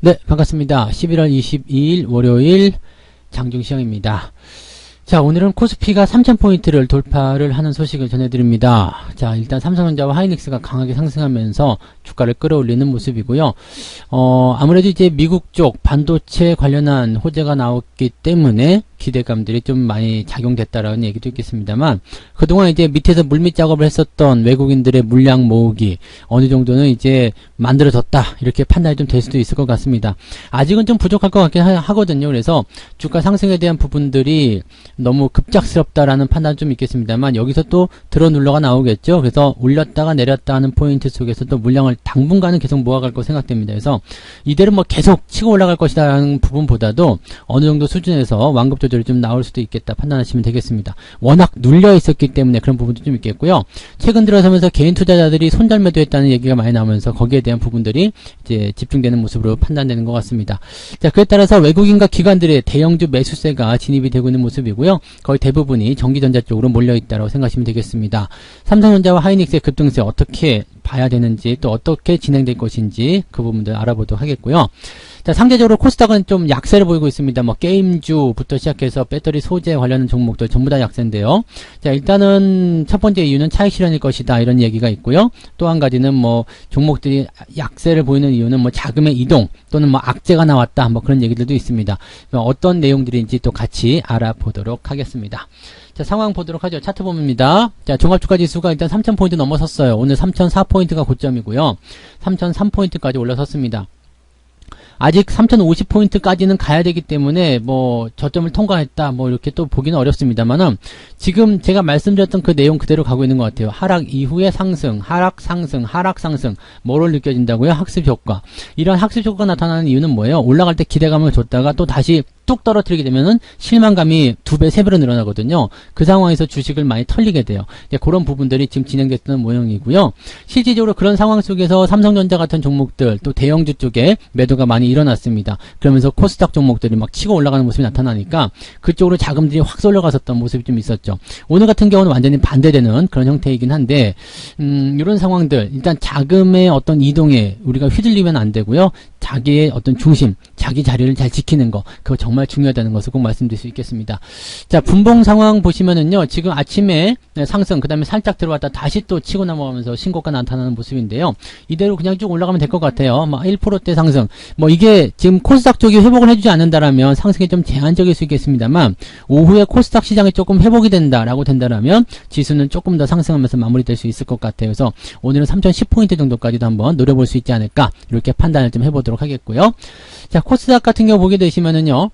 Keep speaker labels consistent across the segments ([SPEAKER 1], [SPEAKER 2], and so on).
[SPEAKER 1] 네, 반갑습니다. 11월 22일 월요일 장중시황입니다. 자, 오늘은 코스피가 3000포인트를 돌파를 하는 소식을 전해드립니다. 자, 일단 삼성전자와 하이닉스가 강하게 상승하면서 주가를 끌어올리는 모습이고요. 아무래도 이제 미국 쪽 반도체 관련한 호재가 나왔기 때문에 기대감들이 좀 많이 작용됐다라는 얘기도 있겠습니다만, 그동안 이제 밑에서 물밑 작업을 했었던 외국인들의 물량 모으기 어느 정도는 이제 만들어졌다, 이렇게 판단이 좀 될 수도 있을 것 같습니다. 아직은 좀 부족할 것 같긴 하거든요. 그래서 주가 상승에 대한 부분들이 너무 급작스럽다라는 판단은 좀 있겠습니다만, 여기서 또 들어 눌러가 나오겠죠. 그래서 올렸다가 내렸다 하는 포인트 속에서 또 물량을 당분간은 계속 모아갈 거 생각됩니다. 그래서 이대로 뭐 계속 치고 올라갈 것이라는 부분보다도 어느 정도 수준에서 완급 조절이 좀 나올 수도 있겠다 판단하시면 되겠습니다. 워낙 눌려 있었기 때문에 그런 부분도 좀 있겠고요. 최근 들어서면서 개인 투자자들이 손절 매도했다는 얘기가 많이 나오면서 거기에 대한 부분들이 이제 집중되는 모습으로 판단되는 것 같습니다. 자, 그에 따라서 외국인과 기관들의 대형주 매수세가 진입이 되고 있는 모습이고요. 거의 대부분이 전기전자 쪽으로 몰려있다고 생각하시면 되겠습니다. 삼성전자와 하이닉스의 급등세 어떻게 봐야 되는지, 또 어떻게 진행될 것인지 그 부분들 알아보도록 하겠고요. 자, 상대적으로 코스닥은 좀 약세를 보이고 있습니다. 뭐 게임주부터 시작해서 배터리 소재 관련한 종목들 전부 다 약세인데요. 자, 일단은 첫 번째 이유는 차익 실현일 것이다, 이런 얘기가 있고요. 또 한 가지는 뭐 종목들이 약세를 보이는 이유는 뭐 자금의 이동 또는 뭐 악재가 나왔다, 뭐 그런 얘기들도 있습니다. 어떤 내용들인지 또 같이 알아보도록 하겠습니다. 자, 상황 보도록 하죠. 차트 보입니다. 자, 종합주가지수가 일단 3000포인트 넘어섰어요. 오늘 3004포인트가 고점이고요. 3003포인트까지 올라섰습니다. 아직 3050포인트까지는 가야 되기 때문에 뭐 저점을 통과했다, 뭐 이렇게 또 보기는 어렵습니다만은, 지금 제가 말씀드렸던 그 내용 그대로 가고 있는 것 같아요. 하락 이후에 상승, 하락 상승, 하락 상승, 뭐를 느껴진다고요? 학습 효과. 이런 학습 효과가 나타나는 이유는 뭐예요? 올라갈 때 기대감을 줬다가 또 다시 뚝 떨어뜨리게 되면은 실망감이 2배, 3배로 늘어나거든요. 그 상황에서 주식을 많이 털리게 돼요. 그런 부분들이 지금 진행됐던 모양이고요. 실질적으로 그런 상황 속에서 삼성전자 같은 종목들, 또 대형주 쪽에 매도가 많이 일어났습니다. 그러면서 코스닥 종목들이 막 치고 올라가는 모습이 나타나니까 그쪽으로 자금들이 확 쏠려갔었던 모습이 좀 있었죠. 오늘 같은 경우는 완전히 반대되는 그런 형태이긴 한데, 이런 상황들, 일단 자금의 어떤 이동에 우리가 휘둘리면 안 되고요. 자기의 어떤 중심, 자기 자리를 잘 지키는 거, 그거 정말 중요하다는 것을 꼭 말씀드릴 수 있겠습니다. 자, 분봉 상황 보시면은요, 지금 아침에 상승, 그 다음에 살짝 들어왔다 다시 또 치고 넘어가면서 신고가 나타나는 모습인데요. 이대로 그냥 쭉 올라가면 될 것 같아요. 막 1%대 상승. 뭐 이게 지금 코스닥 쪽이 회복을 해주지 않는다라면 상승이 좀 제한적일 수 있겠습니다만, 오후에 코스닥 시장이 조금 회복이 된다라고 된다라면 지수는 조금 더 상승하면서 마무리될 수 있을 것 같아요. 그래서 오늘은 3010포인트 정도까지도 한번 노려볼 수 있지 않을까, 이렇게 판단을 좀 해보도록 하겠고요. 자, 코스닥 같은 경우 보게 되시면은요,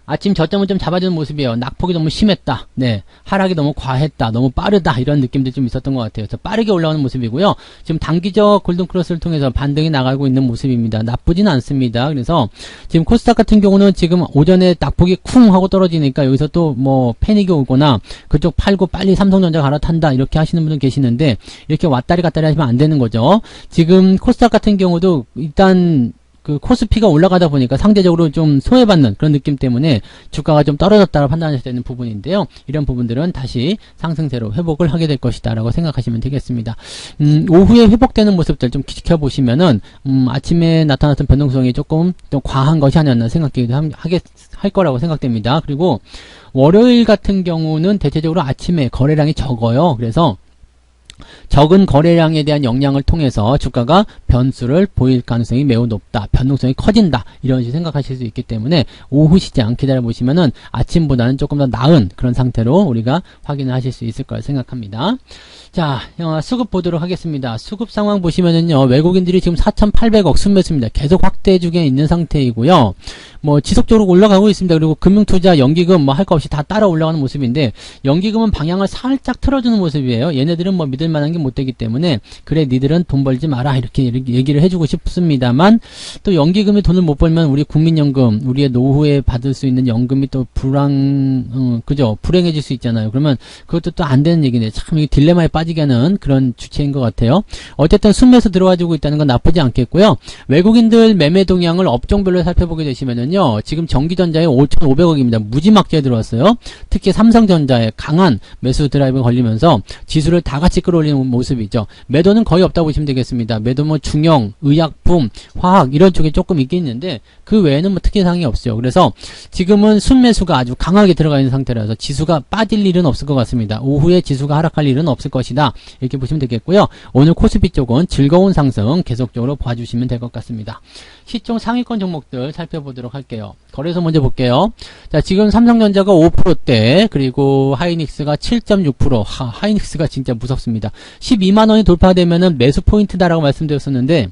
[SPEAKER 1] 아침 저점을 좀 잡아주는 모습이에요. 낙폭이 너무 심했다. 네. 하락이 너무 과했다. 너무 빠르다. 이런 느낌도 좀 있었던 것 같아요. 그래서 빠르게 올라오는 모습이고요. 지금 단기적 골든크로스를 통해서 반등이 나가고 있는 모습입니다. 나쁘진 않습니다. 그래서 지금 코스닥 같은 경우는 지금 오전에 낙폭이 쿵 하고 떨어지니까 여기서 또 뭐 패닉이 오거나 그쪽 팔고 빨리 삼성전자 갈아탄다, 이렇게 하시는 분들 계시는데, 이렇게 왔다리 갔다리 하시면 안 되는 거죠. 지금 코스닥 같은 경우도 일단 그 코스피가 올라가다 보니까 상대적으로 좀 소외받는 그런 느낌 때문에 주가가 좀 떨어졌다고 판단하셔야 되는 부분인데요. 이런 부분들은 다시 상승세로 회복을 하게 될 것이다 라고 생각하시면 되겠습니다. 오후에 회복되는 모습들 좀 지켜보시면은 아침에 나타났던 변동성이 조금 좀 과한 것이 아니었나 생각하기도 할 거라고 생각됩니다. 그리고 월요일 같은 경우는 대체적으로 아침에 거래량이 적어요. 그래서 적은 거래량에 대한 영향을 통해서 주가가 변수를 보일 가능성이 매우 높다, 변동성이 커진다, 이런 식으로 생각하실 수 있기 때문에 오후 시장 기다려보시면은 아침보다는 조금 더 나은 그런 상태로 우리가 확인을 하실 수 있을 거라 생각합니다. 자, 수급 보도록 하겠습니다. 수급 상황 보시면은요, 외국인들이 지금 4,800억 순매수입니다. 계속 확대 중에 있는 상태이고요. 뭐 지속적으로 올라가고 있습니다. 그리고 금융투자, 연기금 뭐 할 거 없이 다 따라 올라가는 모습인데, 연기금은 방향을 살짝 틀어주는 모습이에요. 얘네들은 뭐 믿을 만한 게 못 되기 때문에, 그래 니들은 돈 벌지 마라, 이렇게 얘기를 해주고 싶습니다만, 또 연기금이 돈을 못 벌면 우리 국민연금, 우리의 노후에 받을 수 있는 연금이 또 그죠? 불행해질 수 있잖아요. 그러면 그것도 또 안 되는 얘기네. 참 이게 딜레마에 빠지게 하는 그런 주체인 것 같아요. 어쨌든 순매수 들어와주고 있다는 건 나쁘지 않겠고요. 외국인들 매매 동향을 업종별로 살펴보게 되시면은요, 지금 전기전자에 5,500억입니다. 무지막지에 들어왔어요. 특히 삼성전자에 강한 매수 드라이브가 걸리면서 지수를 다 같이 끌어 끌어올리는 모습이죠. 매도는 거의 없다고 보시면 되겠습니다. 매도 뭐 중형, 의약품, 화학 이런 쪽에 조금 있긴 있는데 그 외에는 뭐 특이사항이 없어요. 그래서 지금은 순매수가 아주 강하게 들어가 있는 상태라서 지수가 빠질 일은 없을 것 같습니다. 오후에 지수가 하락할 일은 없을 것이다. 이렇게 보시면 되겠고요. 오늘 코스피 쪽은 즐거운 상승 계속적으로 봐주시면 될 것 같습니다. 시총 상위권 종목들 살펴보도록 할게요. 거래소 먼저 볼게요. 자, 지금 삼성전자가 5%대, 그리고 하이닉스가 7.6%. 하이닉스가 진짜 무섭습니다. 12만원이 돌파되면은 매수 포인트다라고 말씀드렸었는데,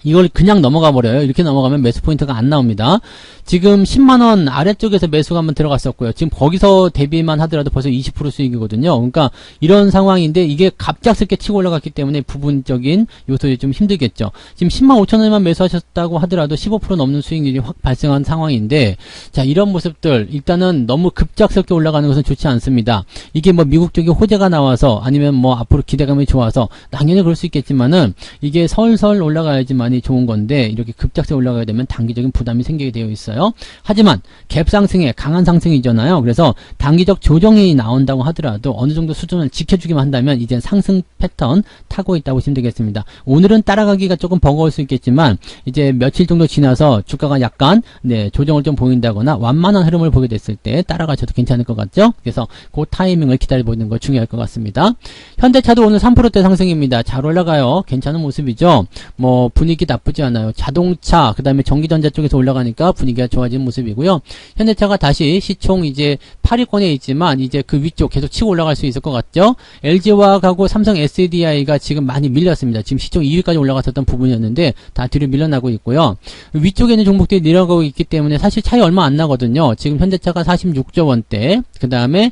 [SPEAKER 1] 이걸 그냥 넘어가 버려요. 이렇게 넘어가면 매수 포인트가 안 나옵니다. 지금 10만원 아래쪽에서 매수가 한번 들어갔었고요. 지금 거기서 대비만 하더라도 벌써 20% 수익이거든요. 그러니까 이런 상황인데 이게 갑작스럽게 치고 올라갔기 때문에 부분적인 요소에 좀 힘들겠죠. 지금 10만 5천원만 매수하셨다고 하더라도 15% 넘는 수익률이 확 발생한 상황인데, 자, 이런 모습들 일단은 너무 급작스럽게 올라가는 것은 좋지 않습니다. 이게 뭐 미국 쪽에 호재가 나와서 아니면 뭐 앞으로 기대감이 좋아서 당연히 그럴 수 있겠지만은 이게 설설 올라가야지만 좋은 건데 이렇게 급작스럽게 올라가게 되면 단기적인 부담이 생기게 되어 있어요. 하지만 갭 상승에 강한 상승이잖아요. 그래서 단기적 조정이 나온다고 하더라도 어느 정도 수준을 지켜주기만 한다면 이제 상승 패턴 타고 있다고 보시면 되겠습니다. 오늘은 따라가기가 조금 버거울 수 있겠지만 이제 며칠 정도 지나서 주가가 약간 조정을 좀 보인다거나 완만한 흐름을 보게 됐을 때 따라가셔도 괜찮을 것 같죠. 그래서 그 타이밍을 기다려보는 거 중요할 것 같습니다. 현대차도 오늘 3%대 상승입니다. 잘 올라가요. 괜찮은 모습이죠. 뭐 분위기 나쁘지 않아요. 자동차, 그 다음에 전기전자 쪽에서 올라가니까 분위기가 좋아지는 모습이고요. 현대차가 다시 시총 이제 8위권에 있지만 이제 그 위쪽 계속 치고 올라갈 수 있을 것 같죠? LG화학하고 삼성 SDI가 지금 많이 밀렸습니다. 지금 시총 2위까지 올라갔었던 부분이었는데 다 뒤로 밀려나고 있고요. 위쪽에 있는 종목들이 내려가고 있기 때문에 사실 차이 얼마 안 나거든요. 지금 현대차가 46조 원대, 그 다음에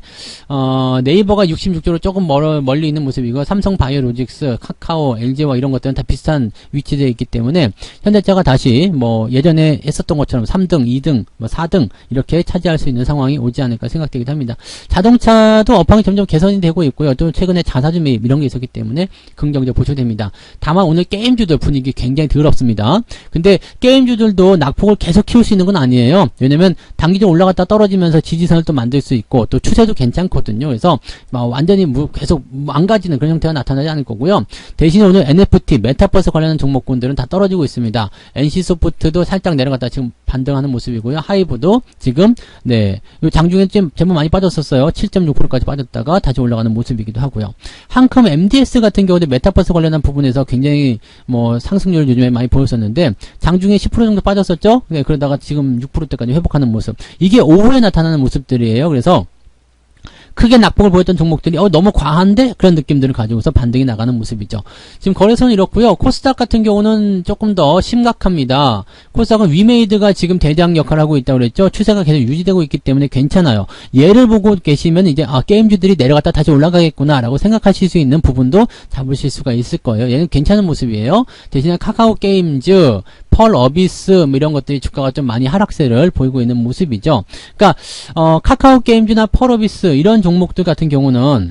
[SPEAKER 1] 네이버가 66조로 조금 멀리 있는 모습이고 삼성 바이오로직스, 카카오, LG화 이런 것들은 다 비슷한 위치되어 있기 때문에 현대차가 다시 뭐 예전에 했었던 것처럼 3등, 2등, 뭐 4등 이렇게 차지할 수 있는 상황이 오지 않을까 생각되기도 합니다. 자동차도 업황이 점점 개선이 되고 있고요. 또 최근에 자사주 매입 이런 게 있었기 때문에 긍정적 보셔됩니다. 다만 오늘 게임주들 분위기 굉장히 더럽습니다. 근데 게임주들도 낙폭을 계속 키울 수 있는 건 아니에요. 왜냐면 단기적으로 올라갔다 떨어지면서 지지선을 또 만들 수 있고 또 추세도 괜찮거든요. 그래서 완전히 계속 망가지는 그런 형태가 나타나지 않을 거고요. 대신에 오늘 NFT, 메타버스 관련한 종목군들은 다 떨어지고 있습니다. NC소프트도 살짝 내려갔다 지금 반등하는 모습이고요. 하이브도 지금 장중에 좀 제법 많이 빠졌었어요. 7.6%까지 빠졌다가 다시 올라가는 모습이기도 하고요. 한컴 MDS 같은 경우도 메타버스 관련한 부분에서 굉장히 뭐 상승률을 요즘에 많이 보였었는데 장중에 10% 정도 빠졌었죠. 그러다가 지금 6%대까지 회복하는 모습. 이게 오후에 나타나는 모습들이에요. 그래서 크게 낙폭을 보였던 종목들이 너무 과한데 그런 느낌들을 가지고서 반등이 나가는 모습이죠. 지금 거래소는 이렇고요. 코스닥 같은 경우는 조금 더 심각합니다. 코스닥은 위메이드가 지금 대장 역할을 하고 있다고 그랬죠. 추세가 계속 유지되고 있기 때문에 괜찮아요. 얘를 보고 계시면 이제 게임주들이 내려갔다 다시 올라가겠구나 라고 생각하실 수 있는 부분도 잡으실 수가 있을 거예요. 얘는 괜찮은 모습이에요. 대신에 카카오 게임즈, 펄 어비스 뭐 이런 것들이 주가가 좀 많이 하락세를 보이고 있는 모습이죠. 그러니까 카카오 게임즈나 펄 어비스 이런 종목들 같은 경우는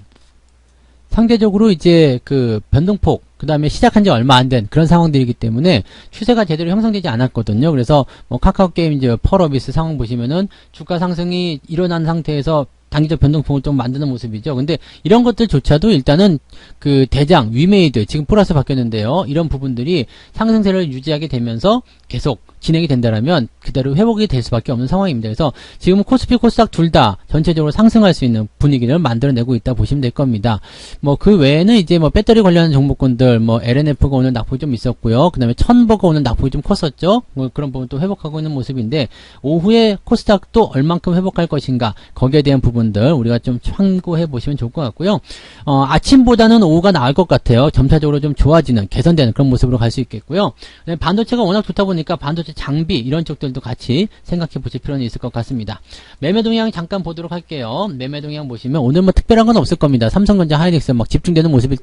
[SPEAKER 1] 상대적으로 이제 그 변동폭, 그 다음에 시작한 지 얼마 안 된 그런 상황들이기 때문에 추세가 제대로 형성되지 않았거든요. 그래서 뭐 카카오 게임즈, 펄 어비스 상황 보시면은 주가 상승이 일어난 상태에서 단기적 변동폭을 좀 만드는 모습이죠. 근데 이런 것들조차도 일단은 그 대장, 위메이드, 지금 플러스 바뀌었는데요. 이런 부분들이 상승세를 유지하게 되면서 계속 진행이 된다라면 그대로 회복이 될 수밖에 없는 상황입니다. 그래서 지금 코스피, 코스닥 둘 다 전체적으로 상승할 수 있는 분위기를 만들어내고 있다 보시면 될 겁니다. 뭐 그 외에는 이제 뭐 배터리 관련한 종목군들, 뭐 LNF가 오늘 낙폭이 좀 있었고요. 그 다음에 천버가 오늘 낙폭이 좀 컸었죠. 뭐 그런 부분 또 회복하고 있는 모습인데 오후에 코스닥도 얼만큼 회복할 것인가 거기에 대한 부분들 우리가 좀 참고해 보시면 좋을 것 같고요. 아침보다는 오후가 나을 것 같아요. 점차적으로 좀 좋아지는, 개선되는 그런 모습으로 갈 수 있겠고요. 반도체가 워낙 좋다 보니까 반도체 장비 이런 쪽들도 같이 생각해 보실 필요는 있을 것 같습니다. 매매 동향 잠깐 보도록 할게요. 매매 동향 보시면 오늘 뭐 특별한 건 없을 겁니다. 삼성전자, 하이닉스 막 집중되는 모습일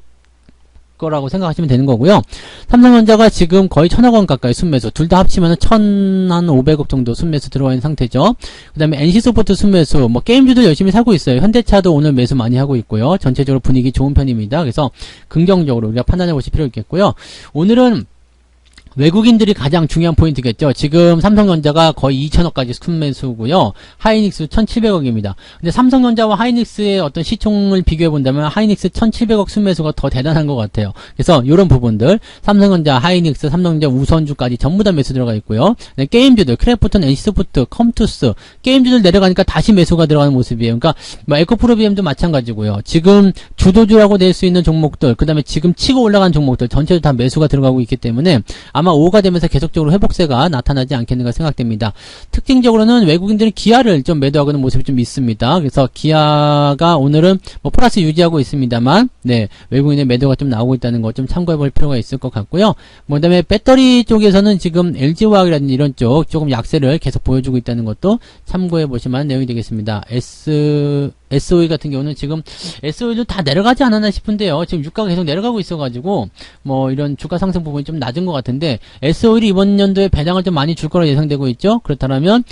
[SPEAKER 1] 거라고 생각하시면 되는 거고요. 삼성전자가 지금 거의 1,000억 원 가까이 순매수, 둘 다 합치면 1,500억 정도 순매수 들어와 있는 상태죠. 그 다음에 NC소프트 순매수, 뭐 게임주도 열심히 사고 있어요. 현대차도 오늘 매수 많이 하고 있고요. 전체적으로 분위기 좋은 편입니다. 그래서 긍정적으로 우리가 판단해 보실 필요 있겠고요. 오늘은 외국인들이 가장 중요한 포인트겠죠. 지금 삼성전자가 거의 2천억까지 순매수고요. 하이닉스 1,700억입니다. 근데 삼성전자와 하이닉스의 어떤 시총을 비교해 본다면 하이닉스 1,700억 순매수가 더 대단한 것 같아요. 그래서 이런 부분들 삼성전자, 하이닉스, 삼성전자 우선주까지 전부 다 매수 들어가 있고요. 네, 게임주들 크래프톤, NC소프트, 컴투스 게임주들 내려가니까 다시 매수가 들어가는 모습이에요. 그러니까 뭐 에코프로비엠도 마찬가지고요. 지금 주도주라고 낼 수 있는 종목들, 그 다음에 지금 치고 올라간 종목들 전체도 다 매수가 들어가고 있기 때문에 아마 5가 되면서 계속적으로 회복세가 나타나지 않겠는가 생각됩니다. 특징적으로는 외국인들은 기아를 좀 매도하고 있는 모습이 좀 있습니다. 그래서 기아가 오늘은 뭐 플러스 유지하고 있습니다만, 네, 외국인의 매도가 좀 나오고 있다는 거 좀 참고해 볼 필요가 있을 것 같고요. 뭐 그다음에 배터리 쪽에서는 지금 LG화학이라든지 이런 쪽 조금 약세를 계속 보여주고 있다는 것도 참고해 보실 만한 내용이 되겠습니다. SOE 같은 경우는 지금 SOE도 다 내려가지 않았나 싶은데요. 지금 유가가 계속 내려가고 있어가지고 뭐 이런 주가 상승 부분이 좀 낮은 것 같은데 SOE를 이번 연도에 배당을 좀 많이 줄 거로 예상되고 있죠. 그렇다면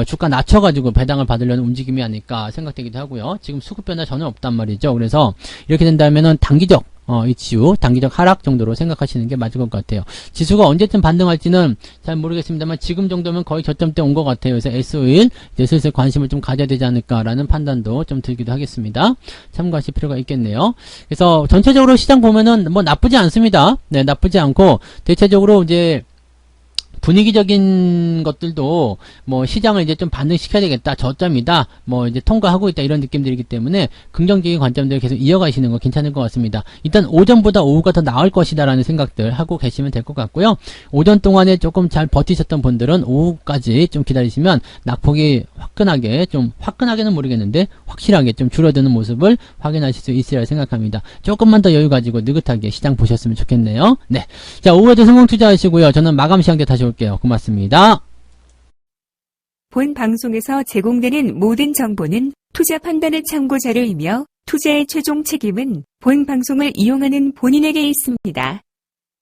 [SPEAKER 1] 주가 낮춰가지고 배당을 받으려는 움직임이 아닐까 생각되기도 하고요. 지금 수급 변화 전혀 없단 말이죠. 그래서 이렇게 된다면은 단기적 이치유, 단기적 하락 정도로 생각하시는 게 맞을 것 같아요. 지수가 언제쯤 반등할지는 잘 모르겠습니다만 지금 정도면 거의 저점대 온 것 같아요. 그래서 S51 이제 슬슬 관심을 좀 가져야 되지 않을까라는 판단도 좀 들기도 하겠습니다. 참고하실 필요가 있겠네요. 그래서 전체적으로 시장 보면은 뭐 나쁘지 않습니다. 네, 나쁘지 않고 대체적으로 이제 분위기적인 것들도 뭐 시장을 이제 좀 반등시켜야 되겠다, 저점이다, 뭐 이제 통과하고 있다 이런 느낌들이기 때문에 긍정적인 관점들을 계속 이어가시는 거 괜찮을 것 같습니다. 일단 오전보다 오후가 더 나을 것이다라는 생각들 하고 계시면 될 것 같고요. 오전 동안에 조금 잘 버티셨던 분들은 오후까지 좀 기다리시면 낙폭이 화끈하게는 모르겠는데 확실하게 좀 줄어드는 모습을 확인하실 수 있으리라 생각합니다. 조금만 더 여유 가지고 느긋하게 시장 보셨으면 좋겠네요. 네, 자 오후에도 성공 투자하시고요. 저는 마감 시장 때 다시 올게요. 고맙습니다.
[SPEAKER 2] 본 방송에서 제공되는 모든 정보는 투자 판단의 참고 자료이며 투자의 최종 책임은 본 방송을 이용하는 본인에게 있습니다.